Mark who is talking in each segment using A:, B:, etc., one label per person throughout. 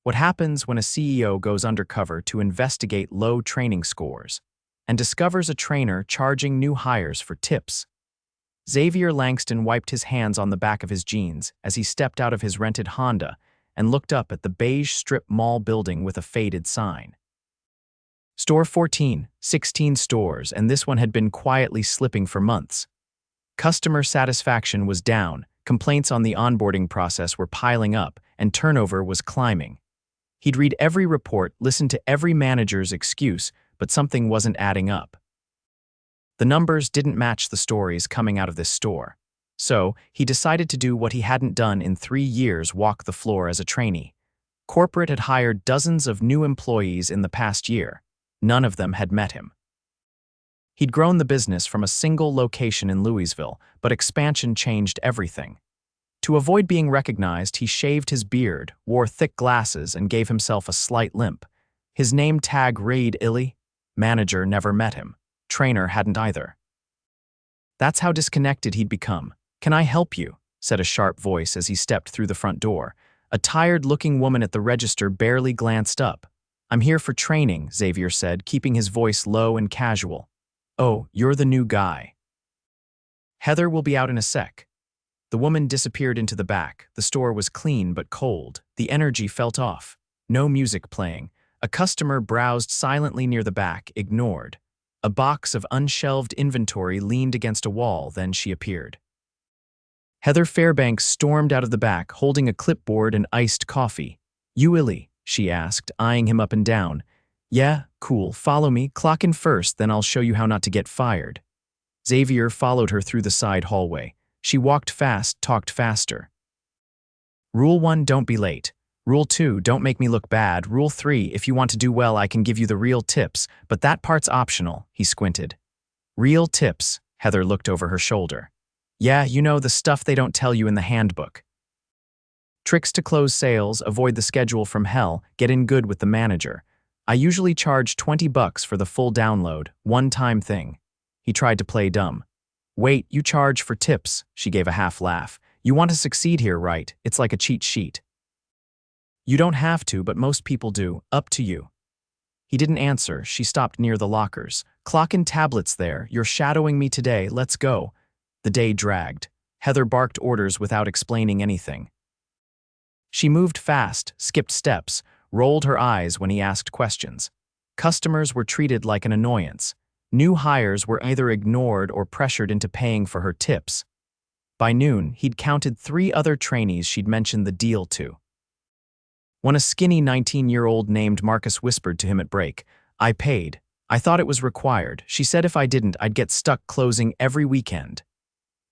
A: What happens when a CEO goes undercover to investigate low training scores and discovers a trainer charging new hires for tips? Xavier Langston wiped his hands on the back of his jeans as he stepped out of his rented Honda and looked up at the beige strip mall building with a faded sign. Store 14, 16 stores, and this one had been quietly slipping for months. Customer satisfaction was down, complaints on the onboarding process were piling up, and turnover was climbing. He'd read every report, listened to every manager's excuse, but something wasn't adding up. The numbers didn't match the stories coming out of this store. So, he decided to do what he hadn't done in 3 years: walk the floor as a trainee. Corporate had hired dozens of new employees in the past year. None of them had met him. He'd grown the business from a single location in Louisville, but expansion changed everything. To avoid being recognized, he shaved his beard, wore thick glasses, and gave himself a slight limp. His name tag read Illy. Manager never met him. Trainer hadn't either. That's how disconnected he'd become. "Can I help you?" said a sharp voice as he stepped through the front door. A tired-looking woman at the register barely glanced up. "I'm here for training," Xavier said, keeping his voice low and casual. "Oh, you're the new guy. Heather will be out in a sec." The woman disappeared into the back. The store was clean but cold. The energy felt off. No music playing. A customer browsed silently near the back, ignored. A box of unshelved inventory leaned against a wall, then she appeared. Heather Fairbanks stormed out of the back, holding a clipboard and iced coffee. "You Illy?" she asked, eyeing him up and down. "Yeah, cool, follow me, clock in first, then I'll show you how not to get fired." Xavier followed her through the side hallway. She walked fast, talked faster. "Rule 1, don't be late. Rule 2, don't make me look bad. Rule 3, if you want to do well, I can give you the real tips, but that part's optional," he squinted. "Real tips," Heather looked over her shoulder. "Yeah, you know, the stuff they don't tell you in the handbook. Tricks to close sales, avoid the schedule from hell, get in good with the manager. I usually charge $20 for the full download, one-time thing." He tried to play dumb. "Wait, you charge for tips," she gave a half laugh. "You want to succeed here, right? It's like a cheat sheet." "You don't have to, but most people do. Up to you." He didn't answer. She stopped near the lockers. "Clock and tablets there. You're shadowing me today. Let's go." The day dragged. Heather barked orders without explaining anything. She moved fast, skipped steps, rolled her eyes when he asked questions. Customers were treated like an annoyance. New hires were either ignored or pressured into paying for her tips. By noon, he'd counted 3 other trainees she'd mentioned the deal to. When a skinny 19-year-old named Marcus whispered to him at break, "I paid. I thought it was required. She said if I didn't, I'd get stuck closing every weekend."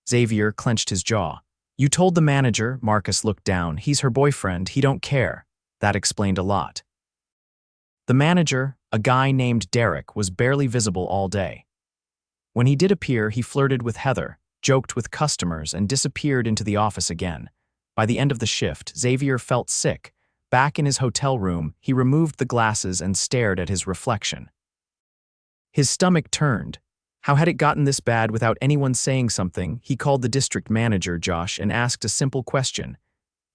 A: Xavier clenched his jaw. "You told the manager," Marcus looked down. "He's her boyfriend. He don't care." That explained a lot. The manager, a guy named Derek, was barely visible all day. When he did appear, he flirted with Heather, joked with customers, and disappeared into the office again. By the end of the shift, Xavier felt sick. Back in his hotel room, he removed the glasses and stared at his reflection. His stomach turned. How had it gotten this bad without anyone saying something? He called the district manager, Josh, and asked a simple question.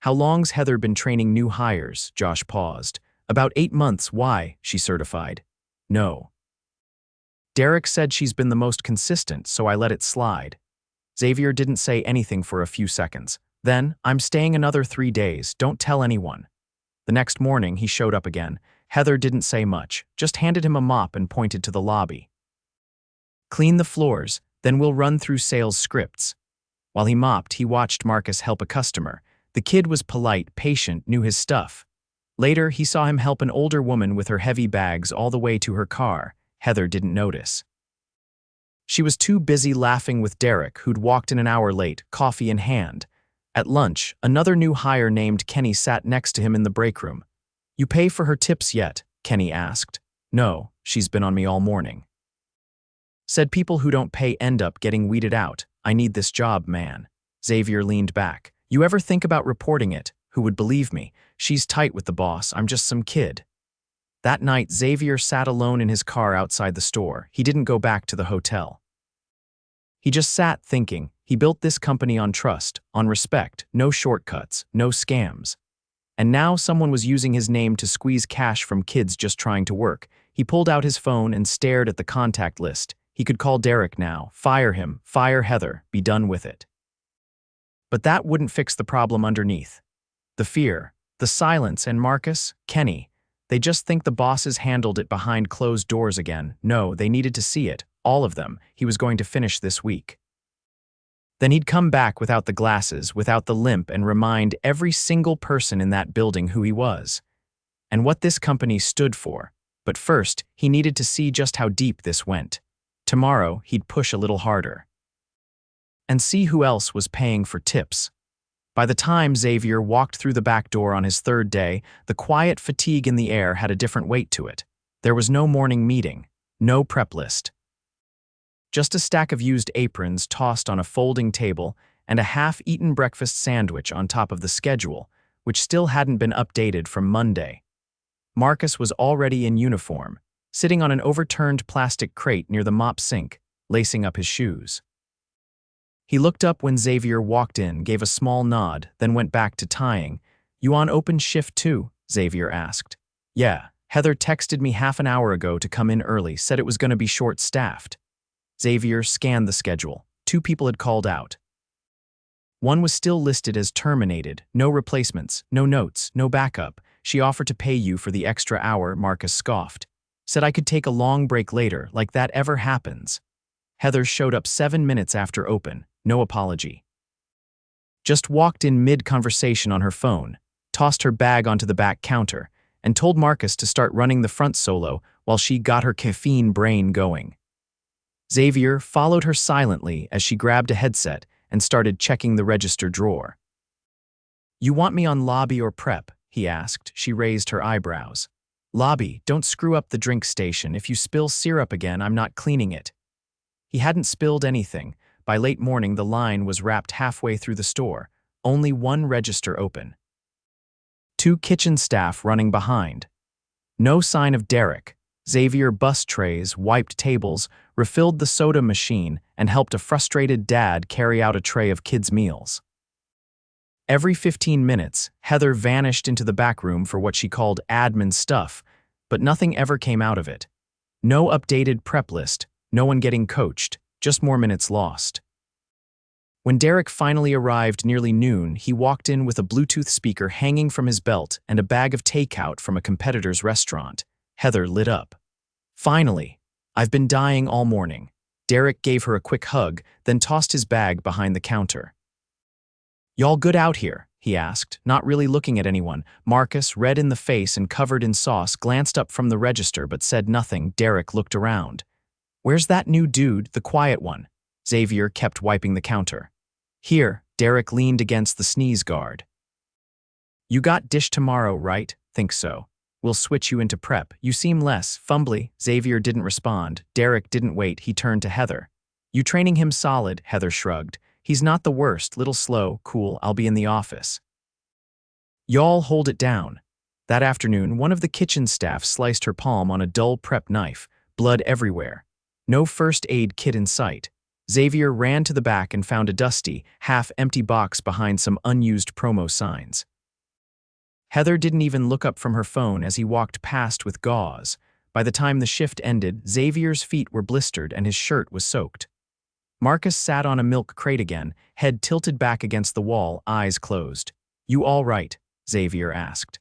A: "How long's Heather been training new hires?" Josh paused. "About 8 months. Why?" she certified. "No. Derek said she's been the most consistent, so I let it slide." Xavier didn't say anything for a few seconds. Then, "I'm staying another 3 days. Don't tell anyone." The next morning, he showed up again. Heather didn't say much, just handed him a mop and pointed to the lobby. "Clean the floors, then we'll run through sales scripts." While he mopped, he watched Marcus help a customer. The kid was polite, patient, knew his stuff. Later, he saw him help an older woman with her heavy bags all the way to her car. Heather didn't notice. She was too busy laughing with Derek, who'd walked in an hour late, coffee in hand. At lunch, another new hire named Kenny sat next to him in the break room. "You pay for her tips yet?" Kenny asked. "No, she's been on me all morning." Said people who don't pay end up getting weeded out. "I need this job, man." Xavier leaned back. "You ever think about reporting it? Who would believe me? She's tight with the boss. I'm just some kid." That night, Xavier sat alone in his car outside the store. He didn't go back to the hotel. He just sat thinking. He built this company on trust, on respect, no shortcuts, no scams. And now someone was using his name to squeeze cash from kids just trying to work. He pulled out his phone and stared at the contact list. He could call Derek now, fire him, fire Heather, be done with it. But that wouldn't fix the problem underneath. The fear, the silence, and Marcus, Kenny, they just think the bosses handled it behind closed doors again. No, they needed to see it, all of them. He was going to finish this week. Then he'd come back without the glasses, without the limp, and remind every single person in that building who he was and what this company stood for. But first, he needed to see just how deep this went. Tomorrow, he'd push a little harder. And see who else was paying for tips. By the time Xavier walked through the back door on his third day, the quiet fatigue in the air had a different weight to it. There was no morning meeting, no prep list. Just a stack of used aprons tossed on a folding table and a half-eaten breakfast sandwich on top of the schedule, which still hadn't been updated from Monday. Marcus was already in uniform, sitting on an overturned plastic crate near the mop sink, lacing up his shoes. He looked up when Xavier walked in, gave a small nod, then went back to tying. "You on open shift too?" Xavier asked. "Yeah, Heather texted me half an hour ago to come in early, said it was going to be short-staffed." Xavier scanned the schedule. 2 people had called out. One was still listed as terminated, no replacements, no notes, no backup. "She offered to pay you for the extra hour," Marcus scoffed. "Said I could take a long break later, like that ever happens." Heather showed up 7 minutes after open, no apology. Just walked in mid-conversation on her phone, tossed her bag onto the back counter, and told Marcus to start running the front solo while she got her caffeine brain going. Xavier followed her silently as she grabbed a headset and started checking the register drawer. "You want me on lobby or prep?" he asked. She raised her eyebrows. "Lobby, don't screw up the drink station. If you spill syrup again, I'm not cleaning it." He hadn't spilled anything. By late morning, the line was wrapped halfway through the store, only one register open. 2 kitchen staff running behind. No sign of Derek. Xavier bussed trays, wiped tables, refilled the soda machine, and helped a frustrated dad carry out a tray of kids' meals. Every 15 minutes, Heather vanished into the back room for what she called admin stuff, but nothing ever came out of it. No updated prep list, no one getting coached, just more minutes lost. When Derek finally arrived nearly noon, he walked in with a Bluetooth speaker hanging from his belt and a bag of takeout from a competitor's restaurant. Heather lit up. "Finally! I've been dying all morning." Derek gave her a quick hug, then tossed his bag behind the counter. "Y'all good out here?" he asked, not really looking at anyone. Marcus, red in the face and covered in sauce, glanced up from the register but said nothing. Derek looked around. "Where's that new dude, the quiet one?" Xavier kept wiping the counter. "Here." Derek leaned against the sneeze guard. "You got dish tomorrow, right?" "Think so. We'll switch you into prep. You seem less fumbly." Xavier didn't respond. Derek didn't wait. He turned to Heather. "You training him solid?" Heather shrugged. "He's not the worst. Little slow. Cool. I'll be in the office." "Y'all hold it down." That afternoon, one of the kitchen staff sliced her palm on a dull prep knife, blood everywhere. No first aid kit in sight. Xavier ran to the back and found a dusty, half-empty box behind some unused promo signs. Heather didn't even look up from her phone as he walked past with gauze. By the time the shift ended, Xavier's feet were blistered and his shirt was soaked. Marcus sat on a milk crate again, head tilted back against the wall, eyes closed. "You all right?" Xavier asked.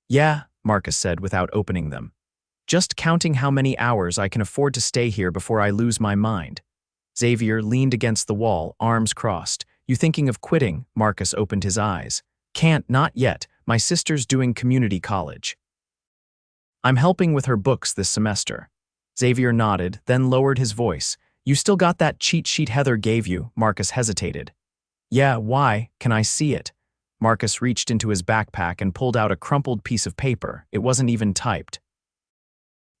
A: "Yeah," Marcus said without opening them. "Just counting how many hours I can afford to stay here before I lose my mind." Xavier leaned against the wall, arms crossed. "You thinking of quitting?" Marcus opened his eyes. "Can't, not yet. My sister's doing community college. I'm helping with her books this semester." Xavier nodded, then lowered his voice. "You still got that cheat sheet Heather gave you?" Marcus hesitated. "Yeah, why? Can I see it?" Marcus reached into his backpack and pulled out a crumpled piece of paper. It wasn't even typed.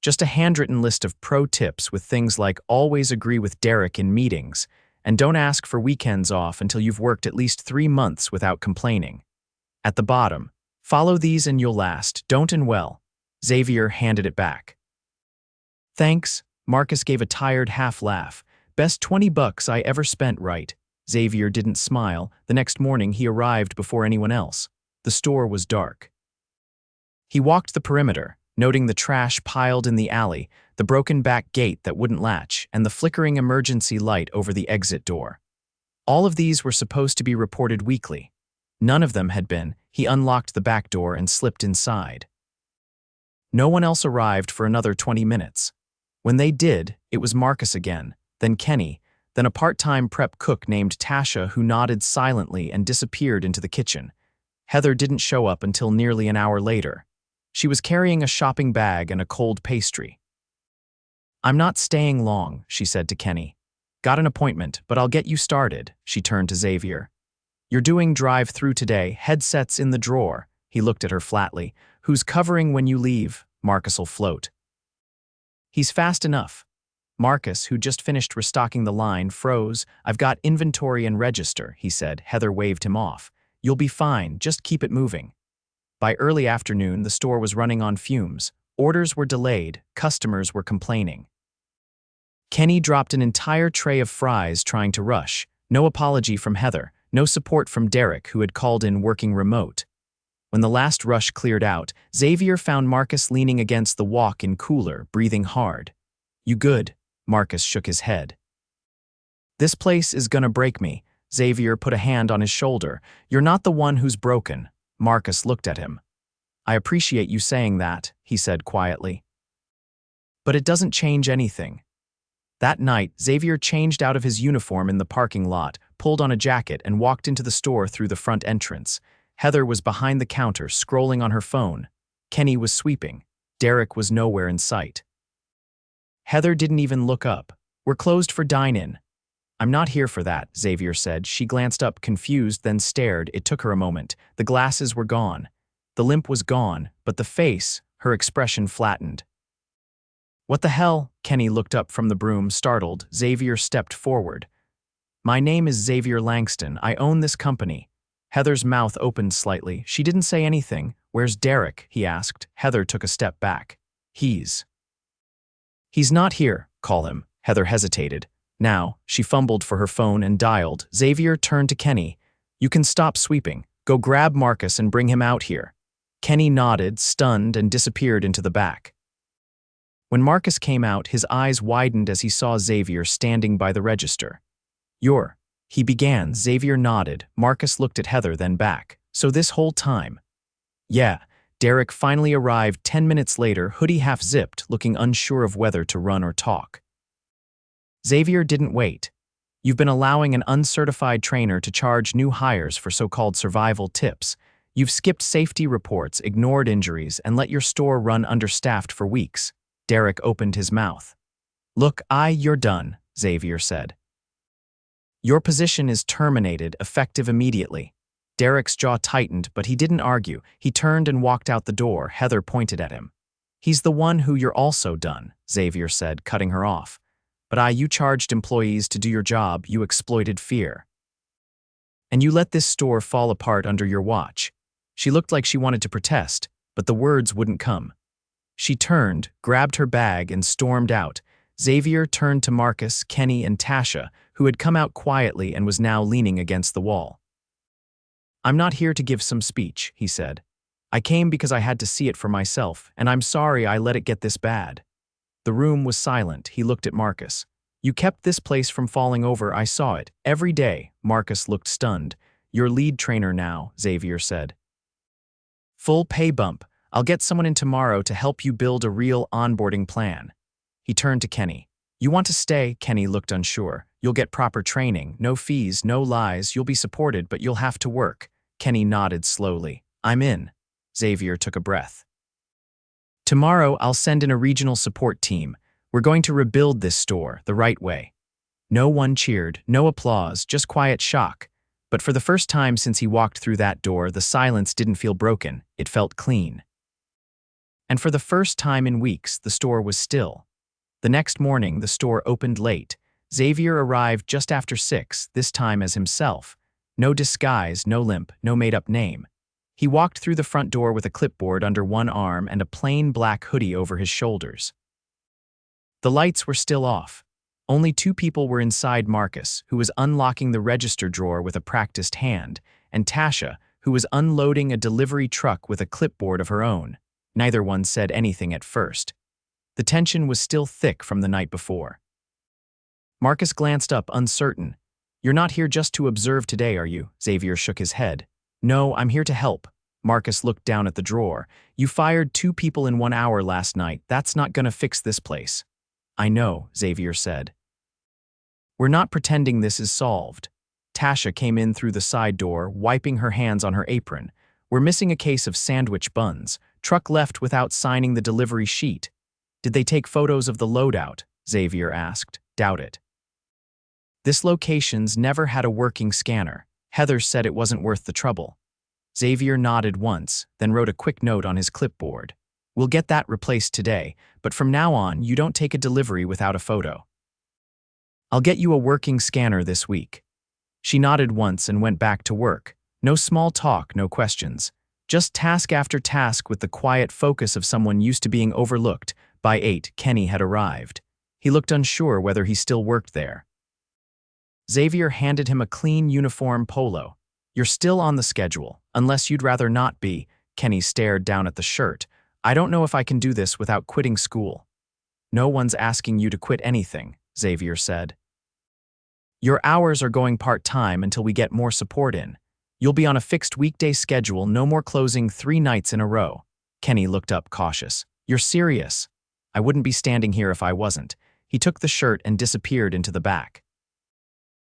A: Just a handwritten list of pro tips with things like always agree with Derek in meetings and don't ask for weekends off until you've worked at least 3 months without complaining. At the bottom, follow these and you'll last, don't and well. Xavier handed it back. "Thanks." Marcus gave a tired half laugh. "Best $20 I ever spent, right?" Xavier didn't smile. The next morning he arrived before anyone else. The store was dark. He walked the perimeter, noting the trash piled in the alley, the broken back gate that wouldn't latch, and the flickering emergency light over the exit door. All of these were supposed to be reported weekly. None of them had been. He unlocked the back door and slipped inside. No one else arrived for another 20 minutes. When they did, it was Marcus again, then Kenny, then a part-time prep cook named Tasha who nodded silently and disappeared into the kitchen. Heather didn't show up until nearly an hour later. She was carrying a shopping bag and a cold pastry. "I'm not staying long," she said to Kenny. "Got an appointment, but I'll get you started," she turned to Xavier. "You're doing drive-through today, headsets in the drawer." He looked at her flatly. "Who's covering when you leave?" Marcus'll float. "He's fast enough." Marcus, who just finished restocking the line, froze. "I've got inventory and register," he said. Heather waved him off. "You'll be fine, just keep it moving." By early afternoon, the store was running on fumes. Orders were delayed, customers were complaining. Kenny dropped an entire tray of fries trying to rush. No apology from Heather, no support from Derek, who had called in working remote. When the last rush cleared out, Xavier found Marcus leaning against the walk-in cooler, breathing hard. "You good?" Marcus shook his head. "This place is gonna break me." Xavier put a hand on his shoulder. "You're not the one who's broken." Marcus looked at him. "I appreciate you saying that," he said quietly. "But it doesn't change anything." That night, Xavier changed out of his uniform in the parking lot, pulled on a jacket, and walked into the store through the front entrance. Heather was behind the counter, scrolling on her phone. Kenny was sweeping. Derek was nowhere in sight. Heather didn't even look up. "We're closed for dine-in." "I'm not here for that," Xavier said. She glanced up, confused, then stared. It took her a moment. The glasses were gone. The limp was gone, but the face, her expression flattened. "What the hell?" Kenny looked up from the broom, startled. Xavier stepped forward. "My name is Xavier Langston. I own this company." Heather's mouth opened slightly. She didn't say anything. "Where's Derek?" he asked. Heather took a step back. He's not here. Call him." Heather hesitated. Now, she fumbled for her phone and dialed. Xavier turned to Kenny. "You can stop sweeping. Go grab Marcus and bring him out here." Kenny nodded, stunned, and disappeared into the back. When Marcus came out, his eyes widened as he saw Xavier standing by the register. "You're—" he began. Xavier nodded. Marcus looked at Heather, then back. "So this whole time?" "Yeah." Derek finally arrived 10 minutes later, hoodie half-zipped, looking unsure of whether to run or talk. Xavier didn't wait. "You've been allowing an uncertified trainer to charge new hires for so-called survival tips. You've skipped safety reports, ignored injuries, and let your store run understaffed for weeks." Derek opened his mouth. "Look, you're done," Xavier said. "Your position is terminated, effective immediately." Derek's jaw tightened, but he didn't argue. He turned and walked out the door. Heather pointed at him. "He's the one who you're also done," Xavier said, cutting her off. "But you charged employees to do your job. You exploited fear. And you let this store fall apart under your watch." She looked like she wanted to protest, but the words wouldn't come. She turned, grabbed her bag, and stormed out. Xavier turned to Marcus, Kenny, and Tasha, who had come out quietly and was now leaning against the wall. "I'm not here to give some speech," he said. "I came because I had to see it for myself, and I'm sorry I let it get this bad." The room was silent. He looked at Marcus. "You kept this place from falling over. I saw it. Every day." Marcus looked stunned. "You're lead trainer now," Xavier said. "Full pay bump. I'll get someone in tomorrow to help you build a real onboarding plan." He turned to Kenny. "You want to stay?" Kenny looked unsure. "You'll get proper training. No fees, no lies. You'll be supported, but you'll have to work." Kenny nodded slowly. "I'm in." Xavier took a breath. "Tomorrow, I'll send in a regional support team. We're going to rebuild this store the right way." No one cheered, no applause, just quiet shock. But for the first time since he walked through that door, the silence didn't feel broken. It felt clean. And for the first time in weeks, the store was still. The next morning, the store opened late. Xavier arrived just after 6, this time as himself. No disguise, no limp, no made-up name. He walked through the front door with a clipboard under one arm and a plain black hoodie over his shoulders. The lights were still off. Only 2 people were inside: Marcus, who was unlocking the register drawer with a practiced hand, and Tasha, who was unloading a delivery truck with a clipboard of her own. Neither one said anything at first. The tension was still thick from the night before. Marcus glanced up, uncertain. "You're not here just to observe today, are you?" Xavier shook his head. "No, I'm here to help." Marcus looked down at the drawer. "You fired 2 people in 1 hour last night. That's not gonna fix this place." "I know," Xavier said. "We're not pretending this is solved." Tasha came in through the side door, wiping her hands on her apron. "We're missing a case of sandwich buns. Truck left without signing the delivery sheet." "Did they take photos of the loadout?" Xavier asked. "Doubt it." "This location's never had a working scanner. Heather said it wasn't worth the trouble." Xavier nodded once, then wrote a quick note on his clipboard. "We'll get that replaced today, but from now on, you don't take a delivery without a photo." "I'll get you a working scanner this week." She nodded once and went back to work. No small talk, no questions. Just task after task with the quiet focus of someone used to being overlooked. By 8, Kenny had arrived. He looked unsure whether he still worked there. Xavier handed him a clean uniform polo. "You're still on the schedule, unless you'd rather not be." Kenny stared down at the shirt. "I don't know if I can do this without quitting school." "No one's asking you to quit anything," Xavier said. "Your hours are going part-time until we get more support in. You'll be on a fixed weekday schedule, no more closing 3 nights in a row." Kenny looked up, cautious. "You're serious?" "I wouldn't be standing here if I wasn't." He took the shirt and disappeared into the back.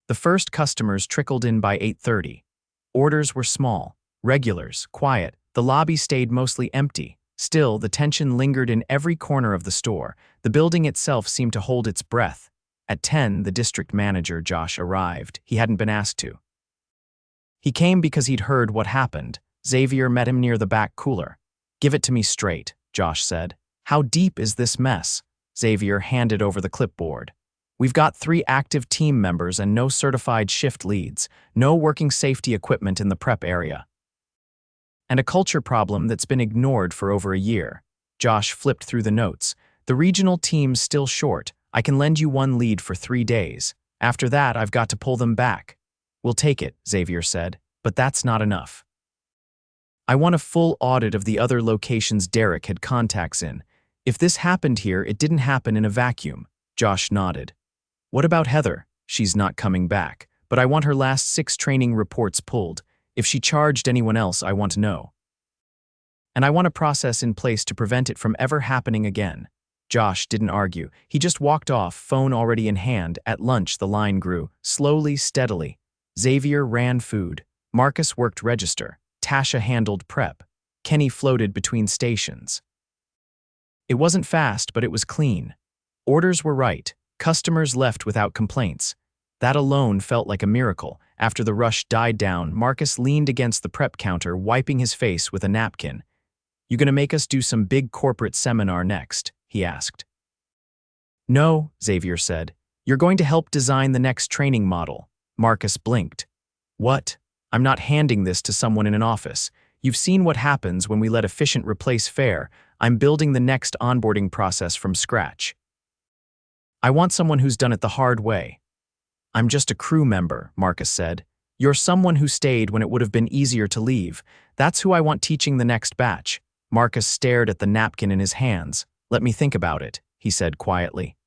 A: The first customers trickled in by 8:30. Orders were small, regulars, quiet. The lobby stayed mostly empty. Still, the tension lingered in every corner of the store. The building itself seemed to hold its breath. At 10, the district manager, Josh, arrived. He hadn't been asked to. He came because he'd heard what happened. Xavier met him near the back cooler. "Give it to me straight," Josh said. "How deep is this mess?" Xavier handed over the clipboard. "We've got 3 active team members and no certified shift leads, no working safety equipment in the prep area, and a culture problem that's been ignored for over a year." Josh flipped through the notes. "The regional team's still short. I can lend you 1 lead for 3 days. After that, I've got to pull them back." "We'll take it," Xavier said, "but that's not enough. I want a full audit of the other locations Derek had contacts in. If this happened here, it didn't happen in a vacuum." Josh nodded. "What about Heather?" "She's not coming back, but I want her last 6 training reports pulled. If she charged anyone else, I want to know. And I want a process in place to prevent it from ever happening again." Josh didn't argue. He just walked off, phone already in hand. At lunch, the line grew, slowly, steadily. Xavier ran food. Marcus worked register. Tasha handled prep. Kenny floated between stations. It wasn't fast, but it was clean. Orders were right. Customers left without complaints. That alone felt like a miracle. After the rush died down, Marcus leaned against the prep counter, wiping his face with a napkin. "You gonna make us do some big corporate seminar next?" he asked. "No," Xavier said. "You're going to help design the next training model." Marcus blinked. "What? I'm not handing this to someone in an office. You've seen what happens when we let efficient replace fair. I'm building the next onboarding process from scratch. I want someone who's done it the hard way." "I'm just a crew member," Marcus said. "You're someone who stayed when it would have been easier to leave. That's who I want teaching the next batch." Marcus stared at the napkin in his hands. "Let me think about it," he said quietly.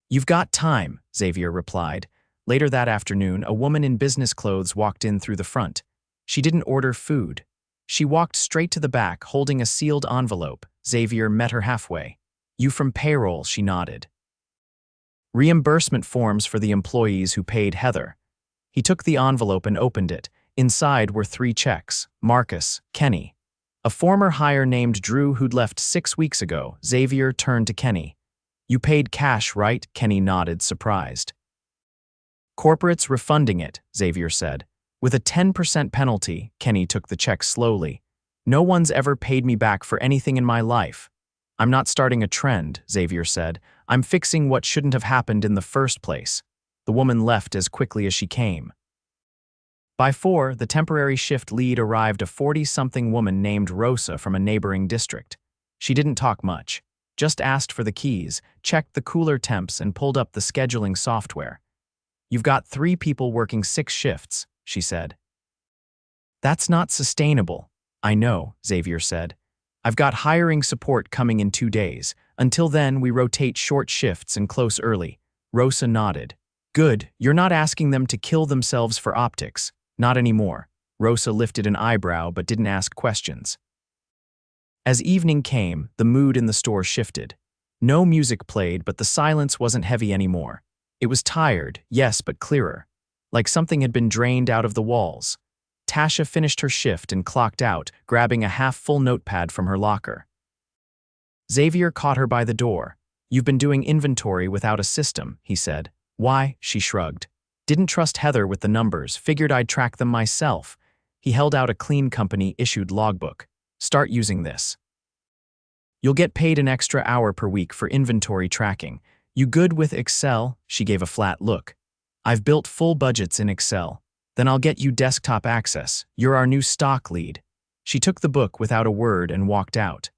A: "You've got time," Xavier replied. Later that afternoon, a woman in business clothes walked in through the front. She didn't order food. She walked straight to the back, holding a sealed envelope. Xavier met her halfway. "You from payroll?" she nodded. "Reimbursement forms for the employees who paid Heather." He took the envelope and opened it. Inside were 3 checks. Marcus, Kenny. A former hire named Drew who'd left 6 weeks ago. Xavier turned to Kenny. "You paid cash, right?" Kenny nodded, surprised. "Corporate's refunding it," Xavier said. "With a 10% penalty." Kenny took the check slowly. "No one's ever paid me back for anything in my life." "I'm not starting a trend," Xavier said. "I'm fixing what shouldn't have happened in the first place." The woman left as quickly as she came. By 4, the temporary shift lead arrived, a 40-something woman named Rosa from a neighboring district. She didn't talk much, just asked for the keys, checked the cooler temps, and pulled up the scheduling software. "You've got 3 people working 6 shifts," she said. That's not sustainable. I know, Xavier said. I've got hiring support coming in 2 days. Until then, we rotate short shifts and close early. Rosa nodded. Good, you're not asking them to kill themselves for optics. Not anymore. Rosa lifted an eyebrow but didn't ask questions. As evening came, the mood in the store shifted. No music played, but the silence wasn't heavy anymore. It was tired, yes, but clearer. Like something had been drained out of the walls. Tasha finished her shift and clocked out, grabbing a half-full notepad from her locker. Xavier caught her by the door. You've been doing inventory without a system, he said. Why? She shrugged. Didn't trust Heather with the numbers, figured I'd track them myself. He held out a clean company-issued logbook. Start using this. You'll get paid an extra hour per week for inventory tracking. You good with Excel? She gave a flat look. I've built full budgets in Excel. Then I'll get you desktop access. You're our new stock lead. She took the book without a word and walked out.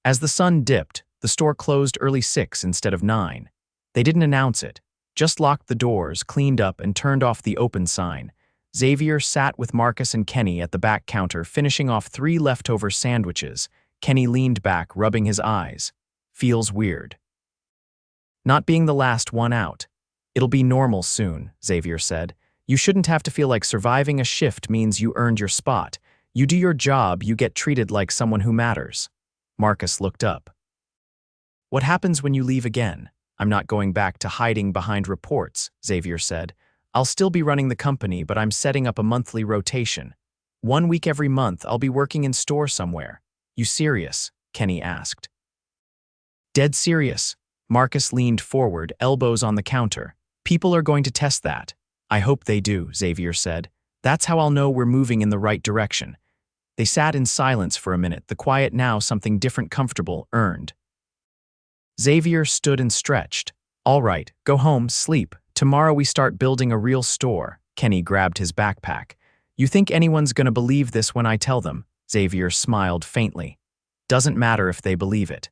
A: As the sun dipped, the store closed early 6 instead of 9. They didn't announce it, just locked the doors, cleaned up, and turned off the open sign. Xavier sat with Marcus and Kenny at the back counter, finishing off 3 leftover sandwiches. Kenny leaned back, rubbing his eyes. Feels weird. Not being the last one out. It'll be normal soon, Xavier said. You shouldn't have to feel like surviving a shift means you earned your spot. You do your job, you get treated like someone who matters. Marcus looked up. What happens when you leave again? I'm not going back to hiding behind reports, Xavier said. I'll still be running the company, but I'm setting up a monthly rotation. 1 week every month, I'll be working in store somewhere. You serious? Kenny asked. Dead serious. Marcus leaned forward, elbows on the counter. People are going to test that. I hope they do, Xavier said. That's how I'll know we're moving in the right direction. They sat in silence for a minute, the quiet now something different, comfortable, earned. Xavier stood and stretched. All right, go home, sleep. Tomorrow we start building a real store. Kenny grabbed his backpack. You think anyone's gonna believe this when I tell them? Xavier smiled faintly. Doesn't matter if they believe it.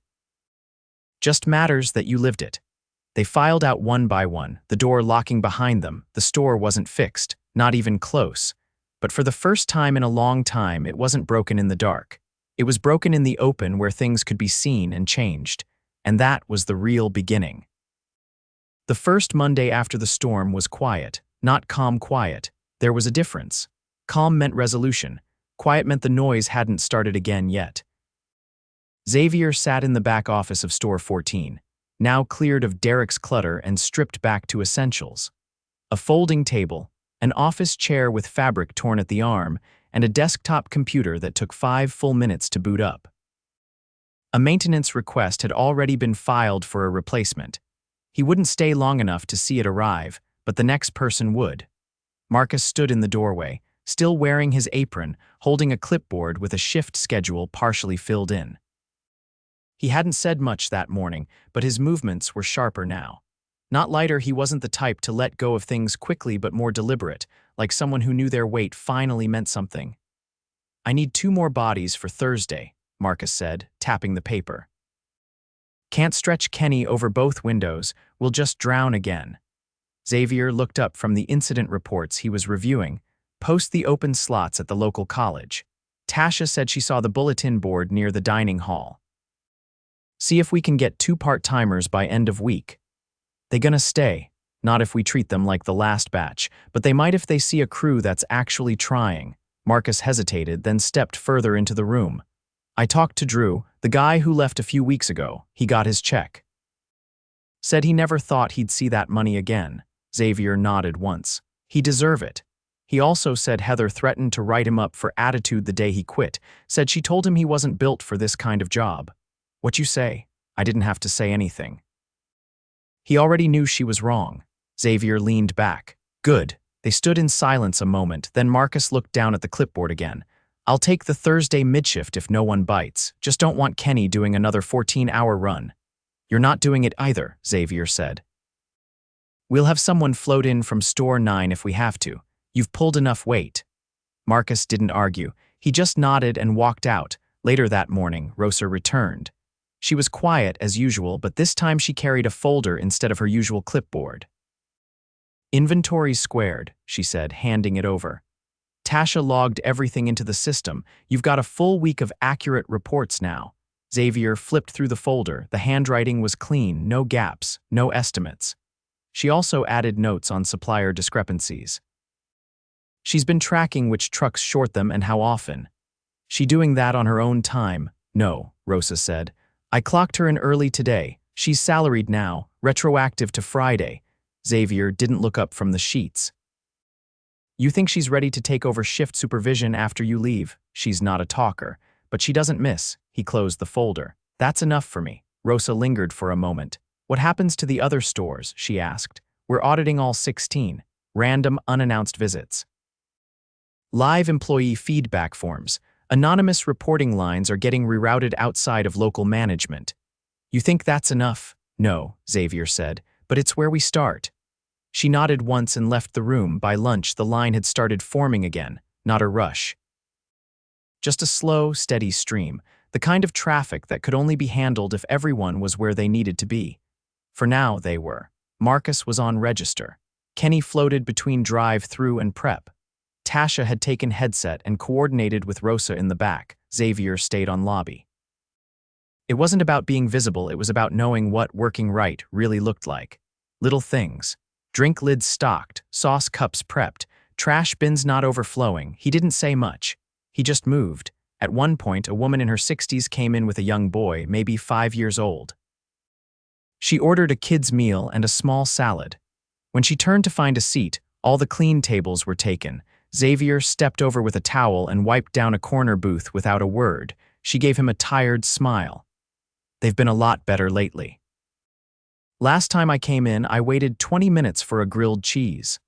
A: Just matters that you lived it. They filed out one by one, the door locking behind them. The store wasn't fixed, not even close. But for the first time in a long time, it wasn't broken in the dark. It was broken in the open where things could be seen and changed. And that was the real beginning. The first Monday after the storm was quiet, not calm quiet. There was a difference. Calm meant resolution. Quiet meant the noise hadn't started again yet. Xavier sat in the back office of Store 14, now cleared of Derek's clutter and stripped back to essentials. A folding table, an office chair with fabric torn at the arm, and a desktop computer that took 5 full minutes to boot up. A maintenance request had already been filed for a replacement. He wouldn't stay long enough to see it arrive, but the next person would. Marcus stood in the doorway, still wearing his apron, holding a clipboard with a shift schedule partially filled in. He hadn't said much that morning, but his movements were sharper now. Not lighter, he wasn't the type to let go of things quickly but more deliberate, like someone who knew their weight finally meant something. I need 2 more bodies for Thursday, Marcus said, tapping the paper. Can't stretch Kenny over both windows, we'll just drown again. Xavier looked up from the incident reports he was reviewing. Post the open slots at the local college. Tasha said she saw the bulletin board near the dining hall. See if we can get 2 part-timers by end of week. They gonna stay, not if we treat them like the last batch, but they might if they see a crew that's actually trying. Marcus hesitated, then stepped further into the room. I talked to Drew, the guy who left a few weeks ago. He got his check. Said he never thought he'd see that money again. Xavier nodded once. He deserve it. He also said Heather threatened to write him up for attitude the day he quit, said she told him he wasn't built for this kind of job. What you say? I didn't have to say anything. He already knew she was wrong. Xavier leaned back. Good. They stood in silence a moment, then Marcus looked down at the clipboard again. I'll take the Thursday midshift if no one bites. Just don't want Kenny doing another 14-hour run. You're not doing it either, Xavier said. We'll have someone float in from Store 9 if we have to. You've pulled enough weight. Marcus didn't argue. He just nodded and walked out. Later that morning, Rosa returned. She was quiet as usual, but this time she carried a folder instead of her usual clipboard. Inventory squared, she said, handing it over. Tasha logged everything into the system. You've got a full week of accurate reports now. Xavier flipped through the folder. The handwriting was clean, no gaps, no estimates. She also added notes on supplier discrepancies. She's been tracking which trucks short them and how often. She doing that on her own time? No, Rosa said. I clocked her in early today. She's salaried now, retroactive to Friday. Xavier didn't look up from the sheets. You think she's ready to take over shift supervision after you leave? She's not a talker, but she doesn't miss. He closed the folder. That's enough for me. Rosa lingered for a moment. What happens to the other stores? She asked. We're auditing all 16. Random, unannounced visits. Live employee feedback forms. Anonymous reporting lines are getting rerouted outside of local management. You think that's enough? No, Xavier said, but it's where we start. She nodded once and left the room. By lunch, the line had started forming again, not a rush. Just a slow, steady stream, the kind of traffic that could only be handled if everyone was where they needed to be. For now, they were. Marcus was on register. Kenny floated between drive-through and prep. Tasha had taken headset and coordinated with Rosa in the back. Xavier stayed on lobby. It wasn't about being visible, it was about knowing what working right really looked like. Little things. Drink lids stocked, sauce cups prepped, trash bins not overflowing. He didn't say much. He just moved. At one point, a woman in her 60s came in with a young boy, maybe 5 years old. She ordered a kid's meal and a small salad. When she turned to find a seat, all the clean tables were taken. Xavier stepped over with a towel and wiped down a corner booth without a word. She gave him a tired smile. They've been a lot better lately. Last time I came in, I waited 20 minutes for a grilled cheese.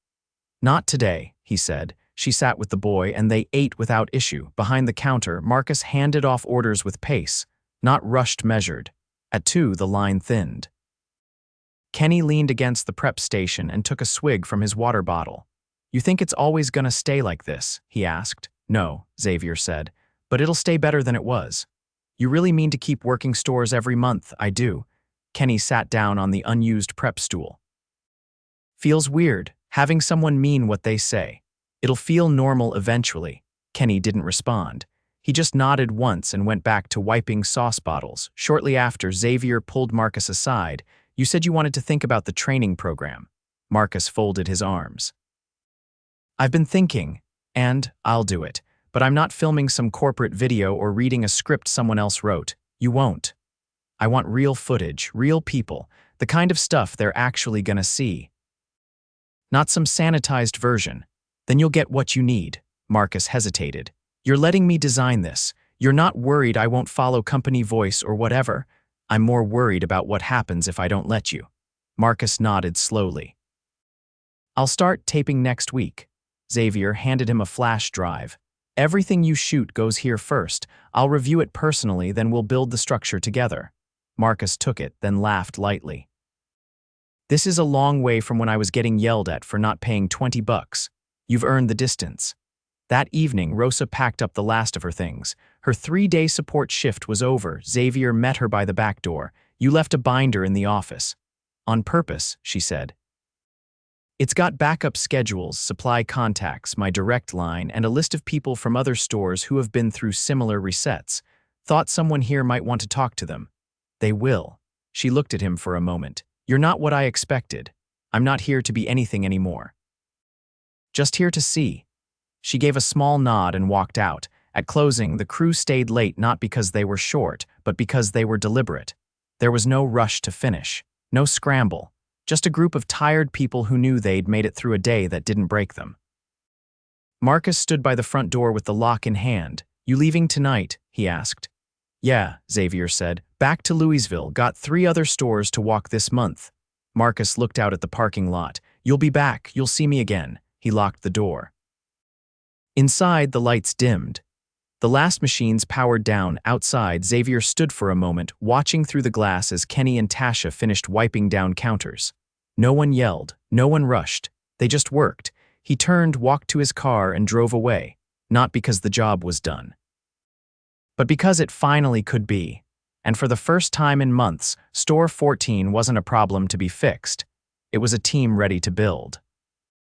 A: Not today, he said. She sat with the boy and they ate without issue. Behind the counter, Marcus handed off orders with pace, not rushed measured. At 2, the line thinned. Kenny leaned against the prep station and took a swig from his water bottle. You think it's always gonna stay like this? He asked. No, Xavier said, but it'll stay better than it was. You really mean to keep working stores every month? I do. Kenny sat down on the unused prep stool. Feels weird, having someone mean what they say. It'll feel normal eventually. Kenny didn't respond. He just nodded once and went back to wiping sauce bottles. Shortly after, Xavier pulled Marcus aside. You said you wanted to think about the training program. Marcus folded his arms. I've been thinking, and I'll do it, but I'm not filming some corporate video or reading a script someone else wrote. You won't. I want real footage, real people, the kind of stuff they're actually gonna see. Not some sanitized version. Then you'll get what you need. Marcus hesitated. You're letting me design this. You're not worried I won't follow company voice or whatever. I'm more worried about what happens if I don't let you. Marcus nodded slowly. I'll start taping next week. Xavier handed him a flash drive. Everything you shoot goes here first. I'll review it personally, then we'll build the structure together. Marcus took it, then laughed lightly. This is a long way from when I was getting yelled at for not paying $20. You've earned the distance. That evening, Rosa packed up the last of her things. Her 3-day support shift was over. Xavier met her by the back door. You left a binder in the office. On purpose, she said. It's got backup schedules, supply contacts, my direct line, and a list of people from other stores who have been through similar resets. Thought someone here might want to talk to them. They will. She looked at him for a moment. You're not what I expected. I'm not here to be anything anymore. Just here to see. She gave a small nod and walked out. At closing, the crew stayed late not because they were short, but because they were deliberate. There was no rush to finish, no scramble. Just a group of tired people who knew they'd made it through a day that didn't break them. Marcus stood by the front door with the lock in hand. You leaving tonight? He asked. Yeah, Xavier said. Back to Louisville, got 3 other stores to walk this month. Marcus looked out at the parking lot. You'll be back, you'll see me again. He locked the door. Inside, the lights dimmed. The last machines powered down. Outside, Xavier stood for a moment, watching through the glass as Kenny and Tasha finished wiping down counters. No one yelled, no one rushed. They just worked. He turned, walked to his car, and drove away. Not because the job was done, but because it finally could be. And for the first time in months, Store 14 wasn't a problem to be fixed. It was a team ready to build.